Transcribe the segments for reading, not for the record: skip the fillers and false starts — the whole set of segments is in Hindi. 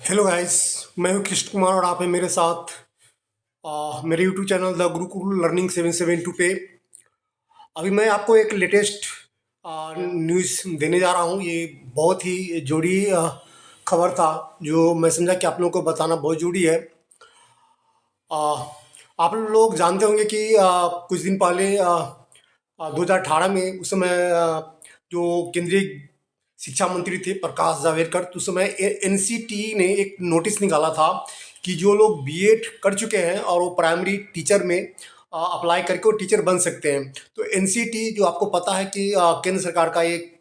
Hello guys. मैं हूं कृष्ण कुमार और आप हैं मेरे साथ मेरे YouTube channel the Gurukul learning 772 पे। अभी मैं आपको एक लेटेस्ट न्यूज़ देने जा रहा हूं। ये बहुत ही जोड़ी खबर था जो मैं समझा कि आप लोगों को बताना बहुत ज़रूरी है। आ, आप लोग जानते होंगे कि कुछ दिन पहले 2018 में उस समय जो केंद्रीय शिक्षा मंत्री थे प्रकाश जावड़ेकर, तो उस समय एनसीटी ने एक नोटिस निकाला था कि जो लोग बीएड कर चुके हैं और वो प्राइमरी टीचर में अप्लाई करके वो टीचर बन सकते हैं। तो एनसीटी जो आपको पता है कि केंद्र सरकार का एक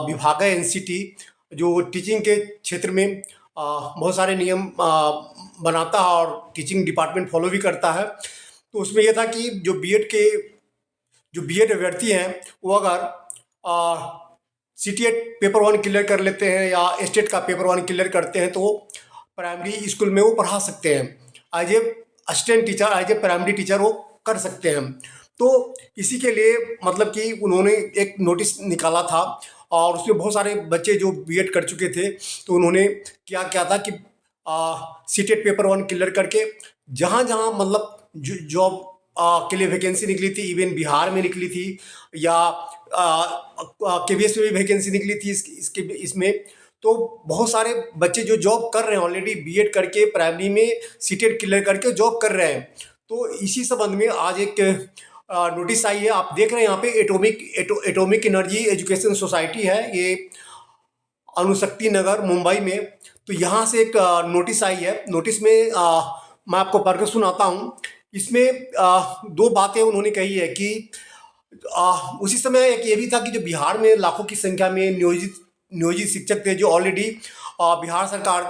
विभाग है एनसीटी, जो टीचिंग के क्षेत्र में बहुत सारे नियम बनाता है और टीचिंग डिपार्टमेंट फॉलो भी करता है। तो उसमें यह था कि जो बीएड अभ्यर्थी हैं वो अगर सीटीएट पेपर वन क्लियर कर लेते हैं या स्टेट का पेपर वन क्लियर करते हैं तो वो प्राइमरी स्कूल में वो पढ़ा सकते हैं। As a assistant teacher, as a primary teacher वो कर सकते हैं। तो इसी के लिए मतलब कि उन्होंने एक नोटिस निकाला था और उसमें बहुत सारे बच्चे जो बीएड कर चुके थे, तो उन्होंने क्या किया था कि सीटेट पेपर वन क्लियर करके जहाँ जहाँ मतलब जॉब के लिए वैकेंसी निकली थी, इवन बिहार में निकली थी या केवीएस में भी वैकेंसी निकली थी इसके इसमें, तो बहुत सारे बच्चे जो जॉब कर रहे हैं ऑलरेडी बीएड करके प्राइमरी में सीटेट क्लियर करके जॉब कर रहे हैं। तो इसी संबंध में आज एक नोटिस आई है। आप देख रहे हैं यहाँ पे एटॉमिक एनर्जी एजुकेशन सोसाइटी है, ये अणुशक्ति नगर मुंबई में। तो यहाँ से एक नोटिस आई है। नोटिस में मैं आपको पढ़ के सुनाता हूँ। इसमें दो बातें उन्होंने कही है कि उसी समय एक ये भी था कि जो बिहार में लाखों की संख्या में नियोजित शिक्षक थे जो ऑलरेडी बिहार सरकार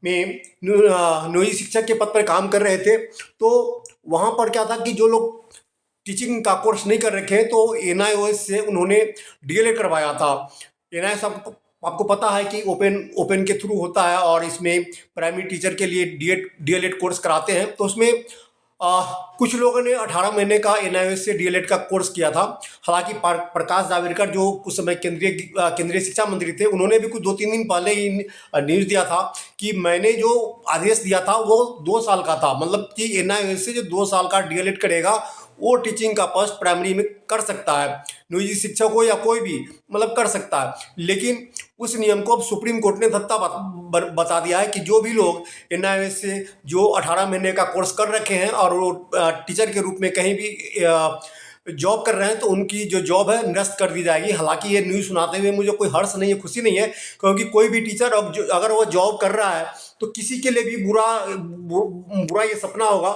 में नियोजित शिक्षक के पद पर काम कर रहे थे। तो वहाँ पर क्या था कि जो लोग टीचिंग का कोर्स नहीं कर रखे हैं तो एनआईओएस से उन्होंने डीएलएड करवाया था। एनआईओएस आपको पता है कि ओपन के थ्रू होता है और इसमें प्राइमरी टीचर के लिए डीएलएड कोर्स कराते हैं। तो उसमें कुछ लोगों ने 18 महीने का एनआईओएस से डीएलएड का कोर्स किया था। हालांकि प्रकाश जावड़ेकर जो उस समय केंद्रीय शिक्षा मंत्री थे, उन्होंने भी कुछ 2-3 दिन पहले ही न्यूज़ दिया था कि मैंने जो आदेश दिया था वो 2 साल का था। मतलब कि एनआईओएस से जो 2 साल का डीएलएड करेगा वो टीचिंग का पोस्ट प्राइमरी में कर सकता है। नियोजित शिक्षक हो या कोई भी मतलब कर सकता है। लेकिन उस नियम को अब सुप्रीम कोर्ट ने धत्ता बता दिया है कि जो भी लोग एनआईओएस से जो 18 महीने का कोर्स कर रखे हैं और वो टीचर के रूप में कहीं भी जॉब कर रहे हैं तो उनकी जो जॉब है निरस्त कर दी जाएगी। हालांकि ये न्यूज़ सुनाते हुए मुझे कोई हर्ष नहीं है, खुशी नहीं है, क्योंकि कोई भी टीचर अगर वो जॉब कर रहा है तो किसी के लिए भी बुरा ये सपना होगा।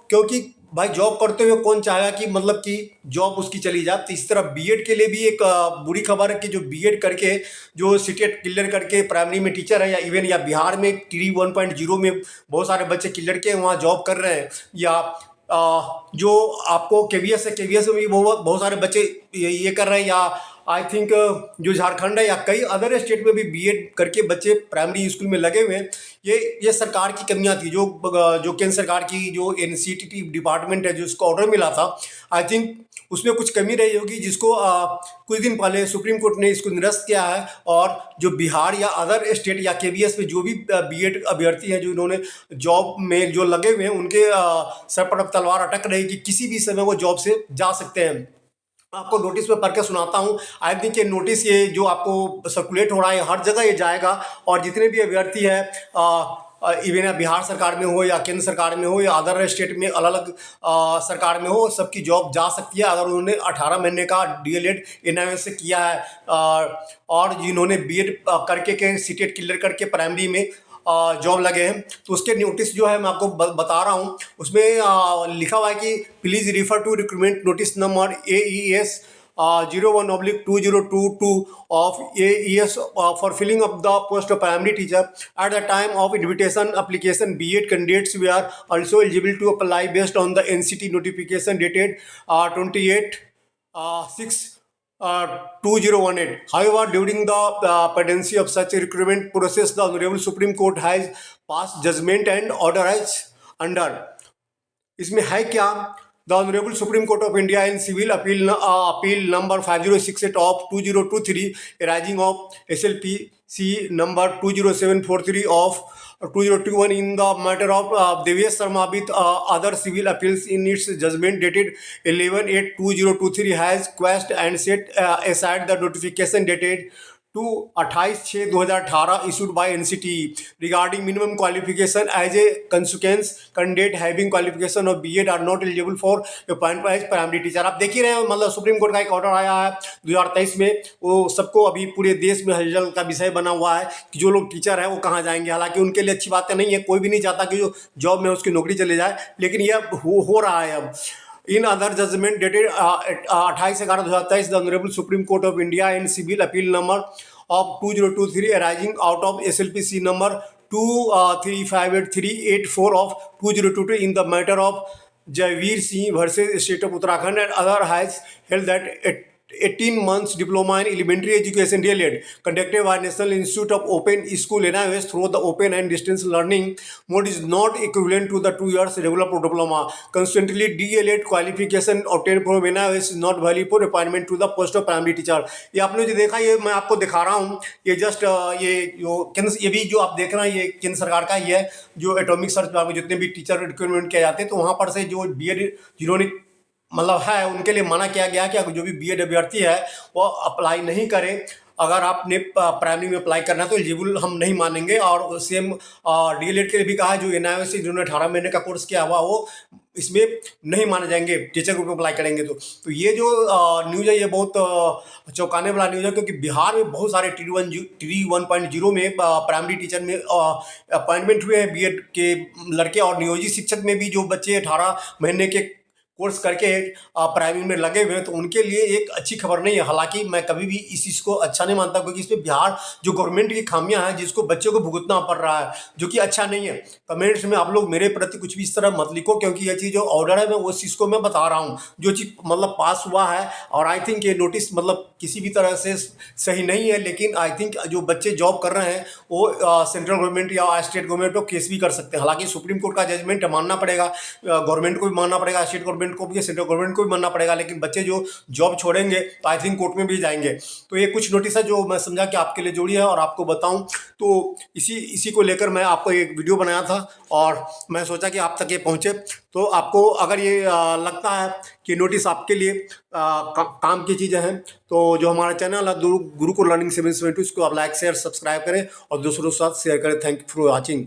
क्योंकि भाई जॉब करते हुए कौन चाहेगा कि मतलब कि जॉब उसकी चली जाए। तो इस तरह बीएड के लिए भी एक बुरी खबर है कि जो बीएड करके जो सीटेट क्लियर करके प्राइमरी में टीचर है या इवन या बिहार में टी 1.0 में बहुत सारे बच्चे क्लियर के वहाँ जॉब कर रहे हैं, या जो आपको केवीएस है, केवीएस में भी बहुत सारे बच्चे ये कर रहे हैं, या आई थिंक जो झारखंड है या कई अदर स्टेट में भी बीएड करके बच्चे प्राइमरी स्कूल में लगे हुए हैं। ये सरकार की कमियां थी, जो केंद्र सरकार की जो एनसीटी डिपार्टमेंट है जो उसको ऑर्डर मिला था, आई थिंक उसमें कुछ कमी रही होगी जिसको कुछ दिन पहले सुप्रीम कोर्ट ने इसको निरस्त किया है। और जो बिहार या अदर स्टेट या केवीएस में जो भी बीएड अभ्यर्थी हैं जो इन्होंने जॉब में जो लगे हुए हैं उनके सर पर अब तलवार अटक रही कि किसी भी समय वो जॉब से जा सकते हैं। आपको नोटिस में पढ़ के सुनाता हूँ। आई थिंक ये नोटिस ये जो आपको सर्कुलेट हो रहा है हर जगह ये जाएगा और जितने भी अभ्यर्थी है इवन बिहार सरकार में हो या केंद्र सरकार में हो या अदर स्टेट में अलग अलग सरकार में हो, सबकी जॉब जा सकती है अगर उन्होंने 18 महीने का डीएलएड एनआईओएस से किया है और जिन्होंने बीएड करके के सीटेट क्लियर करके प्राइमरी में जॉब लगे हैं। तो उसके नोटिस जो है मैं आपको बता रहा हूँ। उसमें लिखा हुआ है कि please refer to recruitment notice number AES 01/2022 of AES for filling up the post of primary teacher. At the time of invitation application, BEd candidates were also eligible to apply based on the NCT notification dated 28/6/2018. However, during the pendency of such a recruitment process, the Honorable Supreme Court has passed judgment and order as under. इसमें है क्या The Honorable Supreme Court of India in Civil Appeal number 5068 of 2023 arising of SLPC number 20743 of 2021 in the matter of Devesh Sharma with other civil appeals in its judgment dated 11/8/2023 has quashed and set aside the notification dated to 28/6/2018 issued by NCT regarding minimum qualification as a consequence candidate having qualification of B.Ed are not eligible for appointment as primary teacher। आप देख ही रहे हो, मतलब सुप्रीम कोर्ट का एक ऑर्डर आया है 2023 में, वो सबको अभी पूरे देश में हलचल का विषय बना हुआ है कि जो लोग टीचर है वो कहाँ जाएंगे। हालांकि उनके लिए अच्छी बातें नहीं है, कोई भी नहीं चाहता कि जो जॉब में उसकी नौकरी चले जाए, लेकिन यह हो रहा है अब। In other judgment dated 28/11/2023, the Honorable Supreme Court of India in Civil Appeal number of 2023 arising out of SLPC number 2358/384 of 2022 in the matter of Javeer Singh versus State of Uttarakhand and other has held that 18 months diploma in elementary education DLED conducted by National Institute of Open School NIOS through the open and distance learning mode is not equivalent to the 2 years regular diploma. Consequently, DLED qualification obtained from NIOS is not valid for appointment to the post of primary teacher। ये आपने जो देखा, ये मैं आपको दिखा रहा हूँ, ये जस्ट ये जो केंद्र, ये भी जो आप देख रहे हैं ये केंद्र सरकार का ही है, जो एटॉमिक सर्च में जितने भी टीचर रिक्रूटमेंट किए जाते हैं, तो वहाँ पर से जो B.Ed जिन्होंने मतलब है उनके लिए मना किया गया कि जो भी B.Ed अभ्यर्थी है वो अप्लाई नहीं करें। अगर आपने प्राइमरी में अप्लाई करना है तो एलिजिबल हम नहीं मानेंगे। और सेम DLED के लिए भी कहा है, जो NIOS से जिन्होंने 18 महीने का कोर्स किया हुआ वो इसमें नहीं माने जाएंगे, टीचर ग्रुप में अप्लाई करेंगे। तो ये जो न्यूज़ है ये बहुत चौंकाने वाला न्यूज़ है, क्योंकि बिहार में बहुत सारे टी 1.0 में प्राइमरी टीचर में अपॉइंटमेंट हुए हैं B.Ed के लड़के, और नियोजित शिक्षक में भी जो बच्चे 18 महीने के कोर्स करके प्राइमरी में लगे हुए हैं, तो उनके लिए एक अच्छी खबर नहीं है। हालांकि मैं कभी भी इस चीज़ को अच्छा नहीं मानता, क्योंकि इसमें बिहार जो गवर्नमेंट की खामियां हैं जिसको बच्चों को भुगतना पड़ रहा है, जो कि अच्छा नहीं है। कमेंट्स में आप लोग मेरे प्रति कुछ भी इस तरह मत लिखो, क्योंकि ये चीज़ जो ऑर्डर है मैं उस चीज़ को मैं बता रहा हूँ, जो चीज़ मतलब पास हुआ है। और आई थिंक ये नोटिस मतलब किसी भी तरह से सही नहीं है, लेकिन आई थिंक जो बच्चे जॉब कर रहे हैं वो सेंट्रल गवर्नमेंट या स्टेट गवर्नमेंट को केस भी कर सकते हैं। हालांकि सुप्रीम कोर्ट का जजमेंट मानना पड़ेगा, गवर्नमेंट को भी मानना पड़ेगा, स्टेट गवर्नमेंट को भी, सेंट्रल गवर्नमेंट को भी मानना पड़ेगा, लेकिन बच्चे जो जॉब छोड़ेंगे तो आई थिंक कोर्ट में भी जाएंगे। तो ये कुछ नोटिस है जो मैं समझा कि आपके लिए जोड़ी है और आपको बताऊं, तो इसी को लेकर मैं आपको एक वीडियो बनाया था और मैं सोचा कि आप तक ये पहुंचे। तो आपको अगर ये लगता है कि नोटिस आपके लिए काम की चीज़ें हैं, तो जो हमारा चैनल है गुरुकुल लर्निंग 772, इसको आप लाइक शेयर सब्सक्राइब करें और दूसरों के साथ शेयर करें। Thank you for watching.